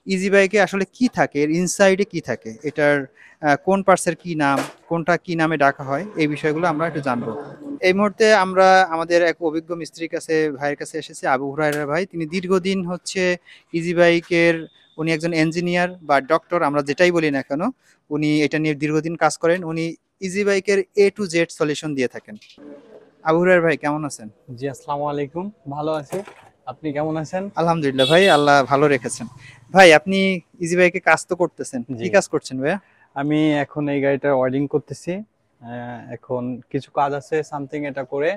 Easy বাইকে আসলে কি থাকে, এর ইনসাইডে কি থাকে, এটার কোন পার্টসের কি নাম, কোনটা কি নামে ডাকা হয়, এই বিষয়গুলো আমরা একটু জানবো। এই মুহূর্তে আমরা আমাদের এক অভিজ্ঞ মিস্ত্রির কাছে, ভাইয়ের কাছে এসেছি, আবু হুরায়রা ভাই। তিনি দীর্ঘদিন হচ্ছে ইজি বাইকের, উনি একজন ইঞ্জিনিয়ার বা ডক্টর, আমরা যেটাই বলি না কেন, উনি এটা নিয়ে দীর্ঘদিন কাজ করেন। উনি ইজি বাইকের A to Z সলিউশন দিয়ে থাকেন। আবু হুরায়রা ভাই কেমন আছেন? জি, আসসালামু আলাইকুম। ভালো আছি। আপনি কেমন আছেন? আলহামদুলিল্লাহ ভাই, আল্লাহ ভালো রেখেছেন। ভাই আপনি ইজি বাইকে কাজ তো করতেছেন, কি জি, কাজ করছেন ভাইয়া? আমি এখন এই গাড়িটার ওয়ারিং করতেছি। এখন কিছু কাজ আছে, সামথিং এটা করে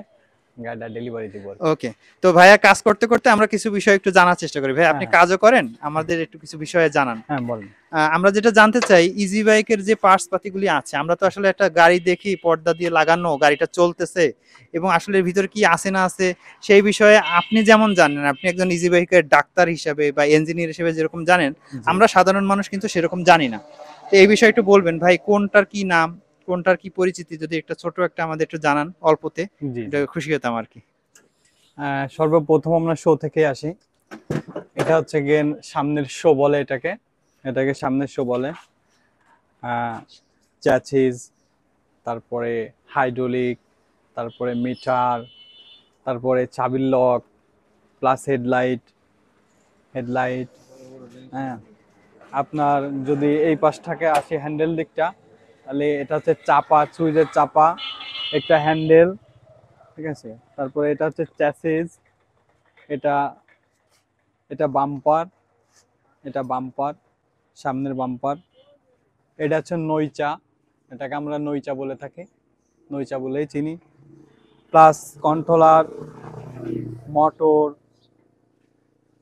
গাড়িটা ডেলিভারি দিব আর কি। ওকে। তো ভাইয়া কাজ করতে করতে আমরা কিছু বিষয় একটু জানার চেষ্টা করি। ভাই হ্যাঁ, আপনি হ্যাঁ, কাজও করেন, আমাদের একটু কিছু বিষয়ে জানান। হ্যাঁ, বলেন। আমরা যেটা জানতে চাই, ইজি বাইকের যে পার্টস পাতিগুলি আছে, আমরা তো আসলে একটা গাড়ি দেখি পর্দা দিয়ে লাগানো, গাড়িটা চলতেছে, এবং আসলে এর ভিতরে কি আছে না আছে সেই বিষয়ে আপনি যেমন জানেন, আপনি একজন ইজি বাইকের ডাক্তার হিসাবে বা ইঞ্জিনিয়ার হিসেবে যেরকম জানেন, জি, আমরা সাধারণ মানুষ কিন্তু সেরকম জানি না। তো এই বিষয়ে একটু বলবেন ভাই, কোনটার কি নাম, কোনটার কি পরিচিতি, যদি একটা ছোট একটা আমাদের একটু জানান অল্পতে, জি, এটা জি। খুশি হতাম আর কি। সর্বপ্রথম আমরা শো থেকে আসি। এটা হচ্ছে গিয়ে সামনের শো বলে এটাকে। এটাকে সামনের শো বলে। চ্যাসিস, তারপরে হাইড্রোলিক, তারপরে মিটার, তারপরে চাবির লক, প্লাস হেডলাইট। হ্যাঁ, আপনার যদি এই পাশটাকে আসে হ্যান্ডেল দিকটা, তাহলে এটা হচ্ছে চাপা, সুইচের চাপা, একটা হ্যান্ডেল, ঠিক আছে। তারপরে এটা হচ্ছে চ্যাসিস, এটা এটা বাম্পার, এটা বাম্পার, সামনের বাম্পার। এটা হচ্ছে নইচা, এটাকে আমরা নইচা বলে থাকি, নইচা বলেই চিনি। Plus controller, motor,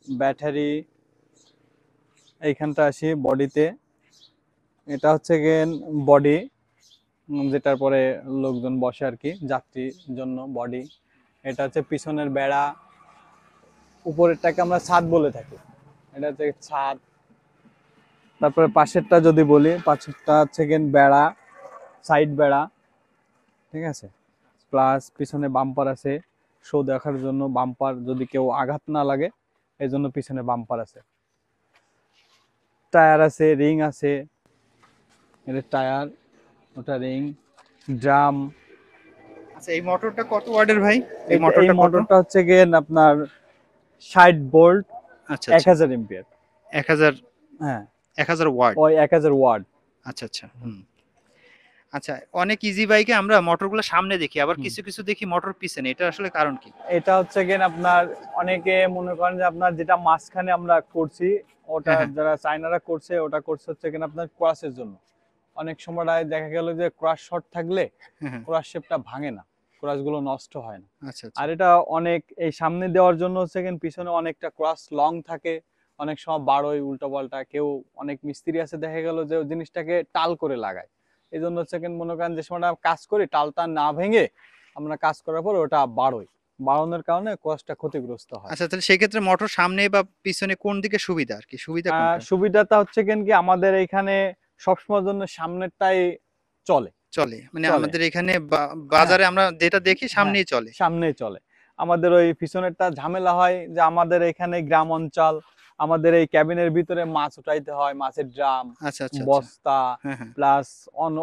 battery. এইখানটা আসি বডিতে, এটা হচ্ছে গিয়ে বডি, যেটার পরে লোকজন বসে আর কি, যাত্রীর জন্য বডি। এটা হচ্ছে পিছনের বেড়া, উপরেরটাকে আমরা ছাদ বলে থাকি, এটা হচ্ছে ছাদ। তারপরে পাশেরটা যদি বলি, পাশেরটা হচ্ছে গিয়ে বেড়া, সাইড বেড়া, ঠিক আছে। প্লাস পিছনে বাম্পার আছে, শো দেখার জন্য বাম্পার, যদি কেউ আঘাত না লাগে এই জন্য পিছনে বাম্পার আছে। টায়ার আছে, রিং আছে, এটা টায়ার, ওটা রিং, ড্রাম। আচ্ছা, এই মোটরটা কত ওয়াটের ভাই? এই এই মোটরটা কত? মোটরটা হচ্ছে গিয়ে আপনার 60 ভোল্ট, আচ্ছা এক আচ্ছা। হাজার এম্পিয়ার 1000, হ্যাঁ, 1000 ওয়াট। ওই 1000 ওয়াট। আচ্ছা আচ্ছা, হুম। আচ্ছা, অনেক ইজি বাইকে আমরা মোটরগুলো সামনে দেখি, আবার কিছু কিছু দেখি মোটর পিছনে, এটা আসলে কারণ কি? এটা হচ্ছে গিয়ে আপনার, অনেকে মনে করেন যে আপনার যেটা মাঝখানে আমরা করছি, ওটা হ্যাঁ হ্যাঁ। যারা চাইনারা করছে, ওটা করছে হচ্ছে কিনা আপনার ক্রাশের জন্য। অনেক সময় দেখা গেল যে ক্রাশ শর্ট থাকলে হ্যাঁ হ্যাঁ। ক্রাশ শেপটা ভাঙে না, ক্রাশ গুলো নষ্ট হয় না। আচ্ছা আচ্ছা। আর এটা অনেক এই সামনে দেওয়ার জন্য হচ্ছে কিনা পিছনে অনেকটা ক্রাশ লং থাকে, অনেক সময় বাড়োয় উল্টো পাল্টা, কেউ অনেক মিস্ত্রি আছে দেখা গেল যে ওই জিনিসটাকে টাল করে লাগায়। এই জন্য হচ্ছে কিনা মনে করেন যে সময় কাজ করি টালটা না ভেঙে আমরা কাজ করার পর ওটা বাড়োয়, বাড়ানোর কারণে কোয়াসটা ক্ষতিগ্রস্ত হয়। আচ্ছা, তাহলে সেক্ষেত্রে মোটর সামনে বা পিছনে কোন দিকে সুবিধা, আর কি সুবিধা কোনটা? সুবিধাটা হচ্ছে কি আমাদের এখানে সবসময়ের জন্য সামনেরটাই চলে। চলে মানে চলে, আমাদের এখানে হ্যাঁ, বাজারে আমরা যেটা দেখি হ্যাঁ, সামনেই চলে। সামনেই চলে। আমাদের ওই পিছনেরটা ঝামেলা হয় যে আমাদের এখানে গ্রাম অঞ্চল, আমাদের এই ক্যাবিনের ভিতরে মাছ উঠাইতে হয়, মাছের ড্রাম, আচ্ছা আচ্ছা আচ্ছা। বস্তা, হ্যাঁ হ্যাঁ। প্লাস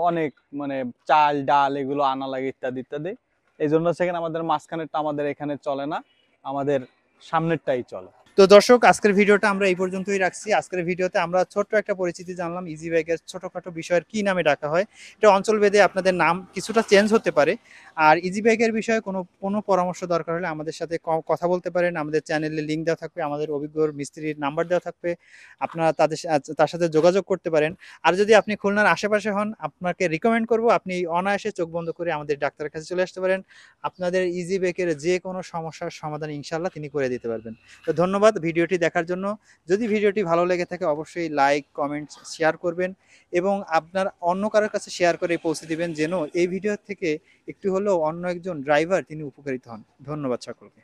অনেক মানে চাল ডাল এগুলো আনা লাগে ইত্যাদি ইত্যাদি। এই জন্য সেখানে আমাদের মাঝখানেরটা আমাদের এখানে চলে না, আমাদের সামনেরটাই চলে। তো দর্শক, আজকের ভিডিওটা আমরা এই পর্যন্তই রাখছি। আজকের ভিডিওতে আমরা ছোট্ট একটা পরিচিতি জানলাম ইজি বাইকের ছোটখাটো বিষয়ের কি নামে ডাকা হয়। এটা অঞ্চলভেদে আপনাদের নাম কিছুটা চেঞ্জ হতে পারে। আর ইজি বাইকের বিষয়ে কোনো কোনো পরামর্শ দরকার হলে আমাদের সাথে কথা বলতে পারেন। আমাদের চ্যানেলে লিঙ্ক দেওয়া থাকবে, আমাদের অভিজ্ঞ মিস্ত্রির নাম্বার দেওয়া থাকবে, আপনারা তার সাথে যোগাযোগ করতে পারেন। আর যদি আপনি খুলনার আশেপাশে হন, আপনাকে রিকমেন্ড করব আপনি অনায়াসে চোখ বন্ধ করে আমাদের ডাক্তারের কাছে চলে আসতে পারেন। আপনাদের ইজি বাইকের যে কোনো সমস্যার সমাধান ইনশাল্লাহ তিনি করে দিতে পারবেন। তো ধন্যবাদ ভিডিওটি দেখার জন্য। যদি ভিডিওটি ভালো লেগে থাকে অবশ্যই লাইক, কমেন্টস, শেয়ার করবেন, এবং আপনার অন্য কারোর কাছে শেয়ার করে পৌঁছে দিবেন, যেন এই ভিডিও থেকে একটু হলেও অন্য একজন ড্রাইভার তিনি উপকারিত হন। ধন্যবাদ সকলকে।